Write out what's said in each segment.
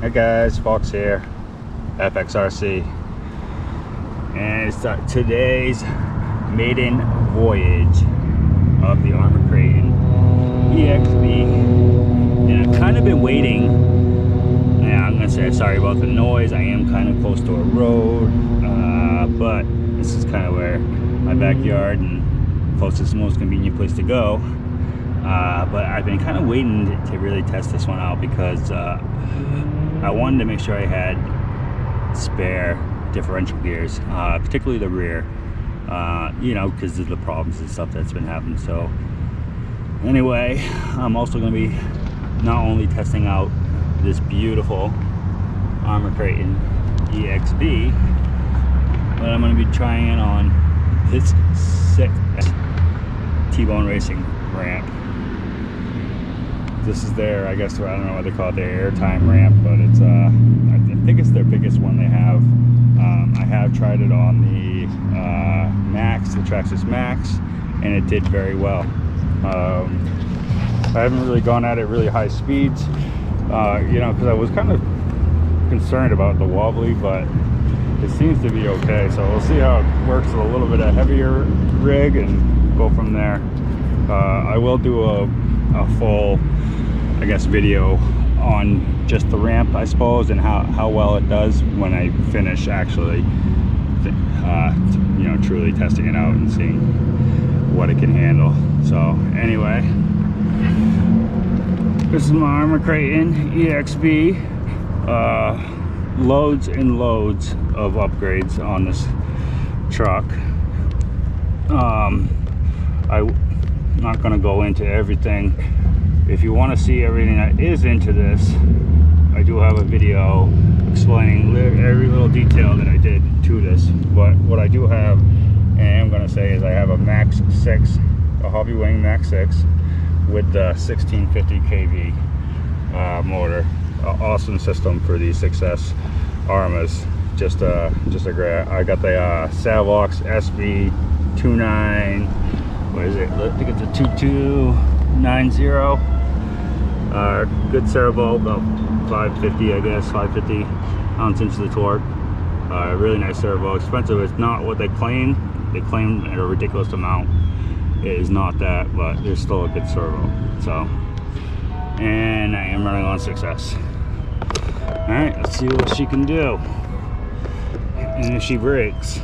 Hey guys, Fox here, FXRC, and it's today's maiden voyage of the Arrma Kraton EXB, and I've kind of been waiting. Yeah, I'm gonna say sorry about the noise. I am kind of close to a road, but this is kind of where my backyard and closest, most convenient place to go. But I've been kind of waiting to really test this one out because I wanted to make sure I had spare differential gears, particularly the rear, you know, because of the problems and stuff that's been happening. So anyway, I'm also going to be not only testing out this beautiful Arrma Kraton EXB, but I'm going to be trying it on this sick T-bone racing ramp. This is their, I guess, I don't know what they call it, their airtime ramp, but it's I think it's their biggest one they have. I have tried it on the Max, the Traxxas Max, and it did very well. I haven't really gone at it really high speeds, you know, because I was kind of concerned about the wobbly, but it seems to be okay. So we'll see how it works with a little bit of heavier rig and go from there. I will do a full, I guess, video on just the ramp, I suppose, and how well it does when I finish actually, you know, truly testing it out and seeing what it can handle. So anyway, this is my Arrma Kraton EXB. Loads and loads of upgrades on this truck. I'm not going to go into everything. If you want to see everything that is into this, I do have a video explaining every little detail that I did to this. But what I do have, and I'm going to say, is I have a Max 6, a Hobby Wing Max 6 with the 1650 kV motor. Awesome system for these 6S Arrmas. Just a great. I got the Savox SB29. What is it? I think it's a 2290. Good servo, about 550, I guess, 550 ounce-inches of torque. Really nice servo. Expensive. It's not what they claim. They claim at a ridiculous amount. It is not that, but there's still a good servo. So, and I am running on 6S. All right, let's see what she can do, and if she breaks.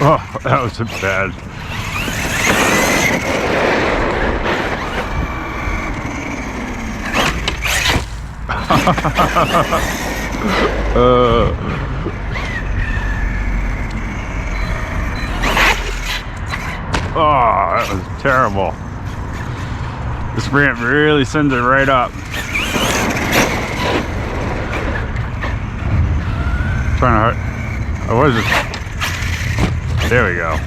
Oh, that was bad. Oh, that was terrible. This ramp really sends it right up. Trying to, I was just, there we go.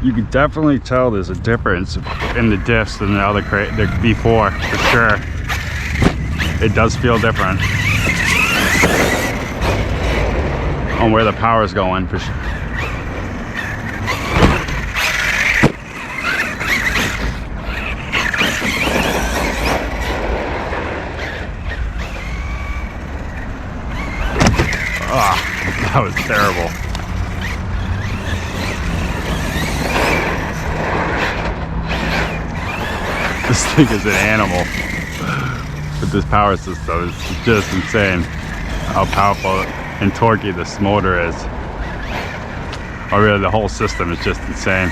You can definitely tell there's a difference in the diffs than the before, for sure. It does feel different on where the power is going, for sure. Ah, that was terrible. This thing is an animal. But this power system is just insane. How powerful and torquey this motor is. Or really, the whole system is just insane.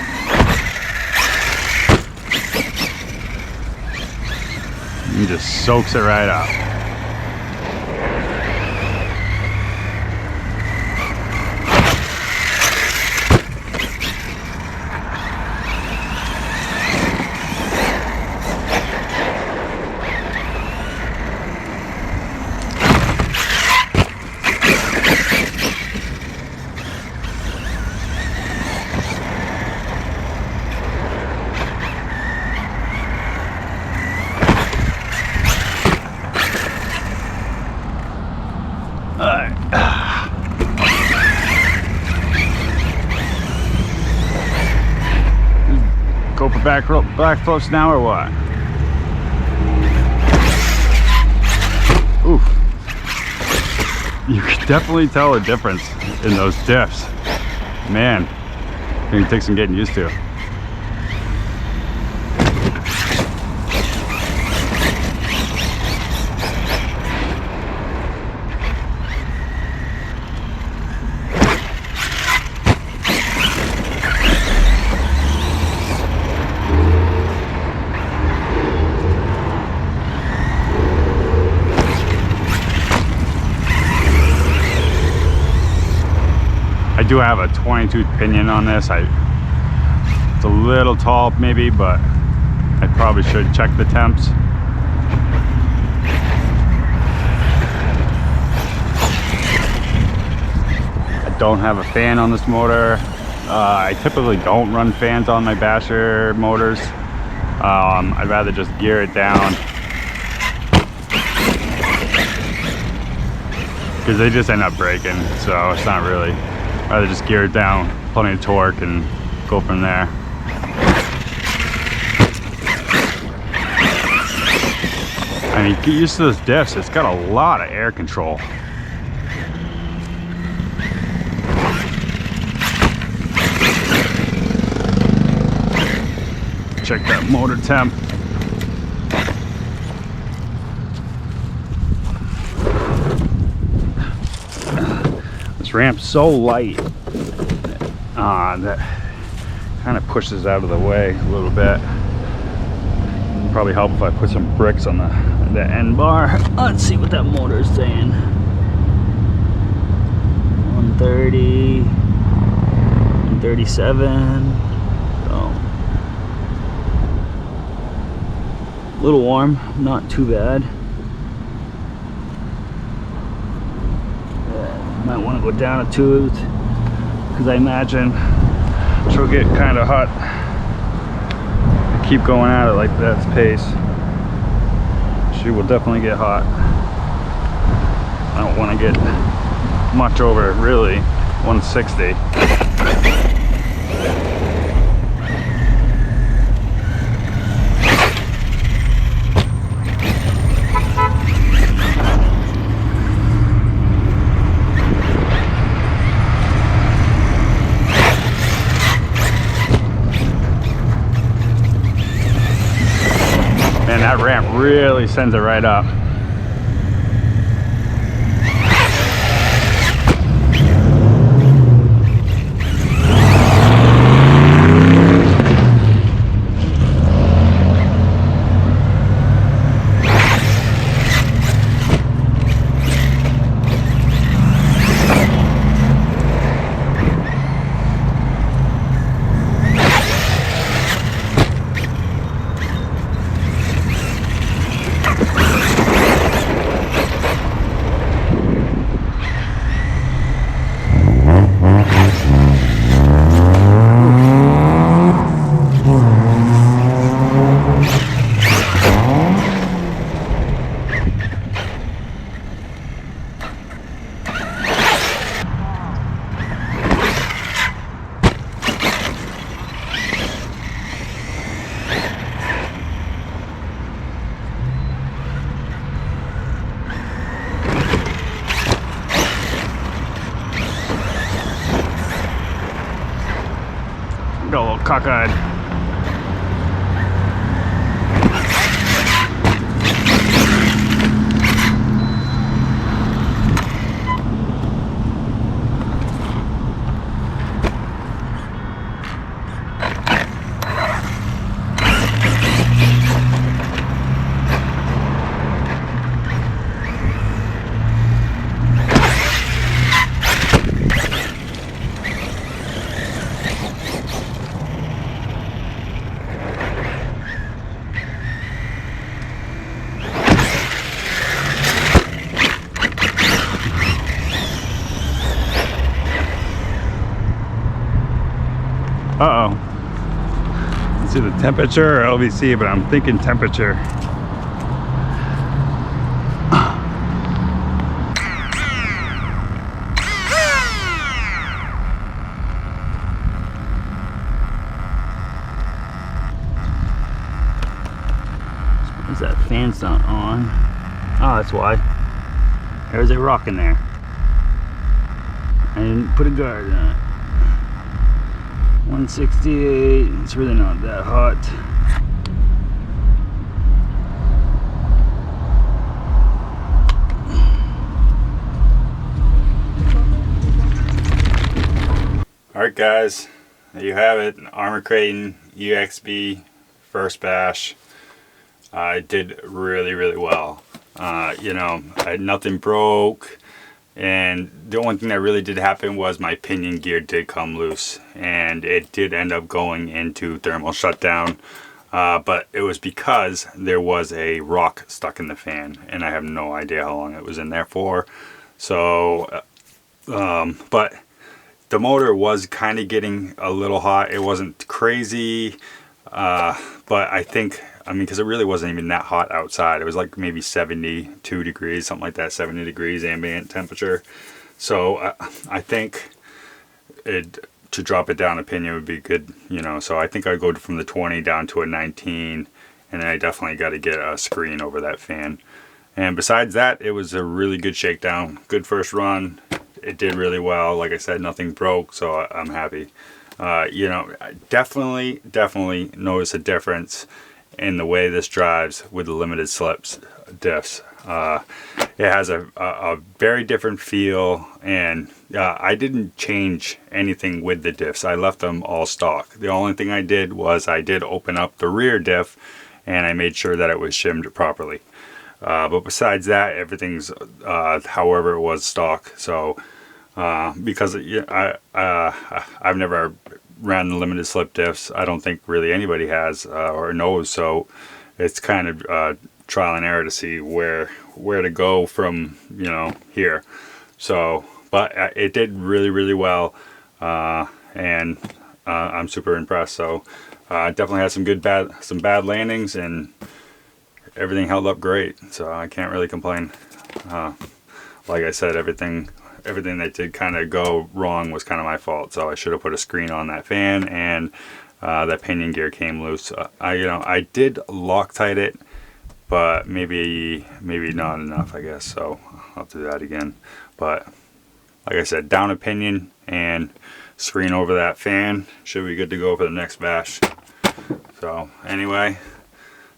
It just soaks it right up. Go for back flips now or what? Oof. You can definitely tell a difference in those diffs. Man, it can take some getting used to. I do have a 22 pinion on this. It's a little tall maybe, but I probably should check the temps. I don't have a fan on this motor. I typically don't run fans on my basher motors. I'd rather just gear it down because they just end up breaking, so it's not really. Rather just gear it down, plenty of torque, and go from there. I mean, get used to those diffs. It's got a lot of air control. Check that motor temp. Ramp's so light that kind of pushes out of the way a little bit. It'd probably help if I put some bricks on the end bar. Let's see what that motor is saying. 130, 137. So a little warm, not too bad. Might want to go down a tooth because I imagine she'll get kind of hot. Keep going at it like that pace. She will definitely get hot. I don't want to get much over really 160. Man, that ramp really sends it right up. little cockeyed. Uh-oh. It's either temperature or LVC, but I'm thinking temperature. Is that fan's not on? Oh, that's why. There's a rock in there. I didn't put a guard on it. 168, it's really not that hot. Alright guys, there you have it, Arrma Kraton EXB first bash. I did really well. You know, nothing broke. And the only thing that really did happen was my pinion gear did come loose, and it did end up going into thermal shutdown, but it was because there was a rock stuck in the fan, and I have no idea how long it was in there for. So but the motor was kind of getting a little hot. It wasn't crazy, but I mean, because it really wasn't even that hot outside. It was like maybe 72 degrees, something like that, 70 degrees ambient temperature. So I think to drop it down a pinion would be good, you know. So I think I'd go from the 20 down to a 19, and then I definitely got to get a screen over that fan. And besides that, it was a really good shakedown. Good first run. It did really well. Like I said, nothing broke, so I'm happy. You know, I definitely notice a difference in the way this drives with the limited slips diffs. It has a very different feel, and I didn't change anything with the diffs. I left them all stock. The only thing I did was I did open up the rear diff, and I made sure that it was shimmed properly. But besides that, everything's however it was stock. So because I've never ran the limited slip diffs, I don't think really anybody has or knows, so it's kind of trial and error to see where to go from, you know, here. So but it did really well, and I'm super impressed. So definitely had some bad landings, and everything held up great, so I can't really complain. Like I said, everything that did kind of go wrong was kind of my fault, so I should have put a screen on that fan, and that pinion gear came loose. I did Loctite it, but maybe not enough, I guess, so I'll do that again. But like I said, down a pinion and screen over that fan, should be good to go for the next bash. So anyway,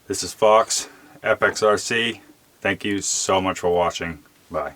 this is Fox FXRC. Thank you so much for watching. Bye.